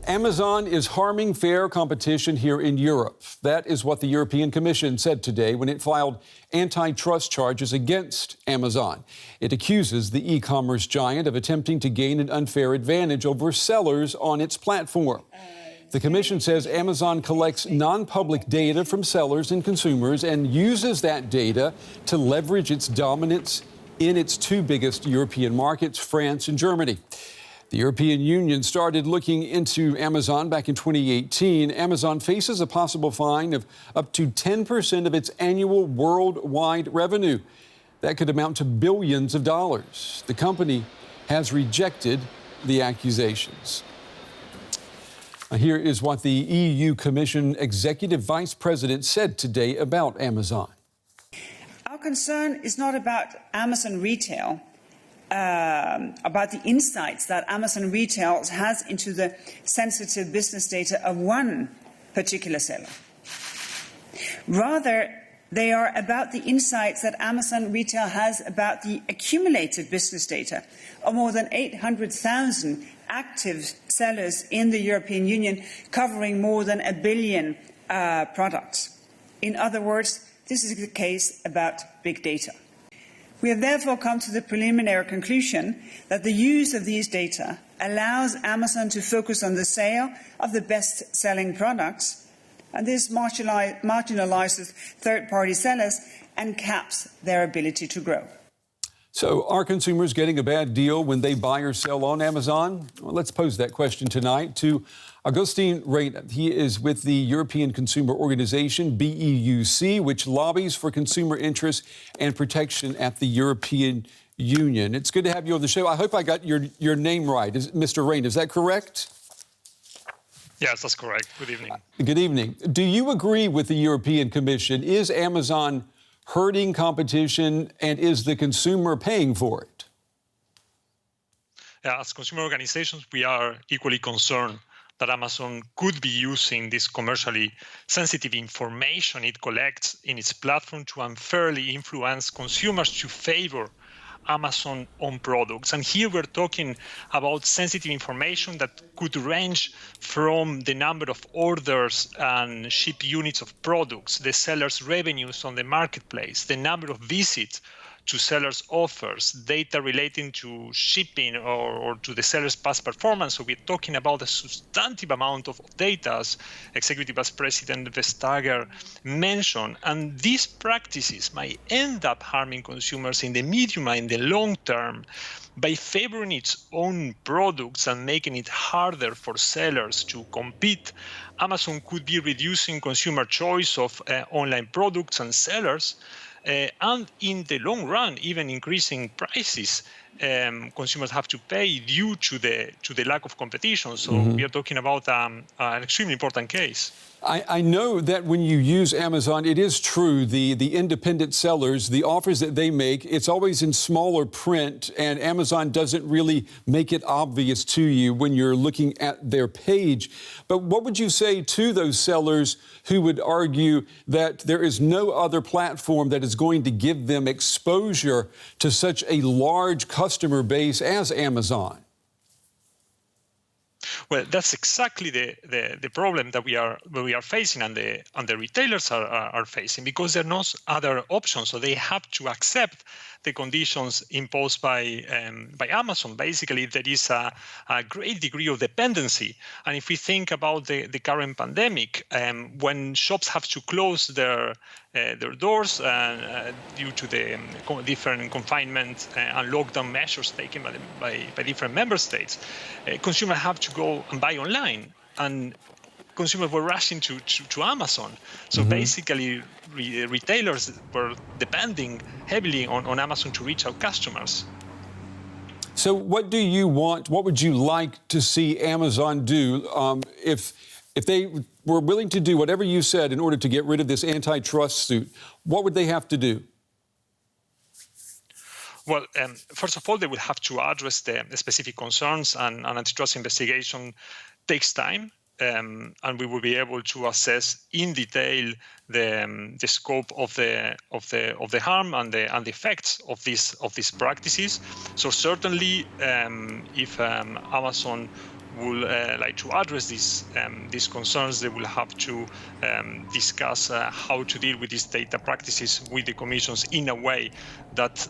Amazon is harming fair competition here in Europe. That is what the European Commission said today when it filed antitrust charges against Amazon. It accuses the e-commerce giant of attempting to gain an unfair advantage over sellers on its platform. The Commission says Amazon collects non-public data from sellers and consumers and uses that data to leverage its dominance in its two biggest European markets, France and Germany. The European Union started looking into Amazon back in 2018. Amazon faces a possible fine of up to 10% of its annual worldwide revenue. That could amount to billions of dollars. The company has rejected the accusations. Here is what the EU Commission Executive Vice President said today about Amazon. Our concern is not about Amazon Retail, about the insights that Amazon Retail has into the sensitive business data of one particular seller. Rather, they are about the insights that Amazon Retail has about the accumulated business data of more than 800,000 active sellers in the European Union, covering more than 1 billion products. In other words, this is the case about big data. We have therefore come to the preliminary conclusion that the use of these data allows Amazon to focus on the sale of the best-selling products, and this marginalizes third-party sellers and caps their ability to grow. So are consumers getting a bad deal when they buy or sell on Amazon? Well, let's pose that question tonight to Agustin Reina. He is with the European Consumer Organization, BEUC, which lobbies for consumer interests and protection at the European Union. It's good to have you on the show. I hope I got your name right. Mr. Reina, is that correct? Yes, that's correct. Good evening. Good evening. Do you agree with the European Commission? Is Amazon hurting competition, and is the consumer paying for it? Yeah, as consumer organizations, we are equally concerned that Amazon could be using this commercially sensitive information it collects in its platform to unfairly influence consumers to favor Amazon-owned products. And here we're talking about sensitive information that could range from the number of orders and shipped units of products, the seller's revenues on the marketplace, the number of visits to sellers' offers, data relating to shipping or to the seller's past performance. So we're talking about a substantive amount of data, as Executive Vice President Vestager mentioned. And these practices might end up harming consumers in the medium and in the long term by favoring its own products and making it harder for sellers to compete. Amazon could be reducing consumer choice of online products and sellers, and in the long run, even increasing prices consumers have to pay due to the lack of competition. So we are talking about an extremely important case. I know that when you use Amazon, it is true, the independent sellers, the offers that they make, it's always in smaller print, and Amazon doesn't really make it obvious to you when you're looking at their page. But what would you say to those sellers who would argue that there is no other platform that is going to give them exposure to such a large customer base as Amazon? Well, that's exactly the problem that we are facing, and the retailers are facing, because there are no other options. So they have to accept the conditions imposed by Amazon. Basically, there is a great degree of dependency. And if we think about the current pandemic, when shops have to close their doors due to the different confinement and lockdown measures taken by different member states, consumers have to go and buy online, and consumers were rushing to Amazon. So basically, retailers were depending heavily on Amazon to reach out customers. So what do you want? What would you like to see Amazon do if they were willing to do whatever you said in order to get rid of this antitrust suit? What would they have to do? Well, first of all, they will have to address the specific concerns, and an antitrust investigation takes time. And we will be able to assess in detail the scope of the harm and the effects of these practices. So certainly, if Amazon will like to address these concerns, they will have to discuss how to deal with these data practices with the commissions in a way that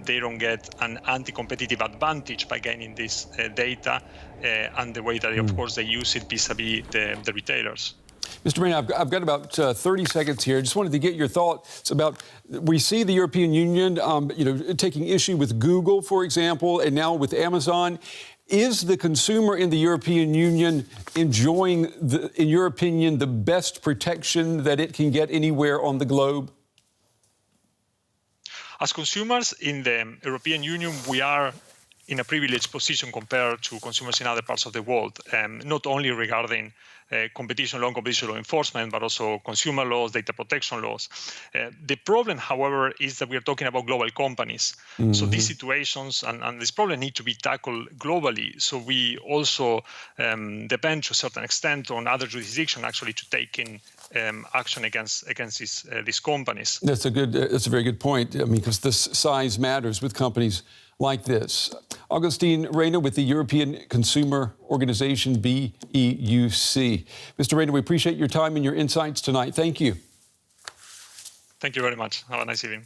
they don't get an anti-competitive advantage by gaining this data and the way that, of course, they use it vis-a-vis the retailers. Mr. Moreno, I've got about 30 seconds here. I just wanted to get your thoughts about, we see the European Union, taking issue with Google, for example, and now with Amazon. Is the consumer in the European Union enjoying, in your opinion, the best protection that it can get anywhere on the globe? As consumers in the European Union, we are in a privileged position compared to consumers in other parts of the world, not only regarding competition law enforcement, but also consumer laws, data protection laws. The problem, however, is that we are talking about global companies. Mm-hmm. So these situations and this problem need to be tackled globally. So we also depend to a certain extent on other jurisdictions actually to take in action against these companies. That's a very good point. I mean, because the size matters with companies like this. Agustin Reyna with the European Consumer Organization, BEUC. Mr. Reyna, we appreciate your time and your insights tonight. Thank you. Thank you very much. Have a nice evening.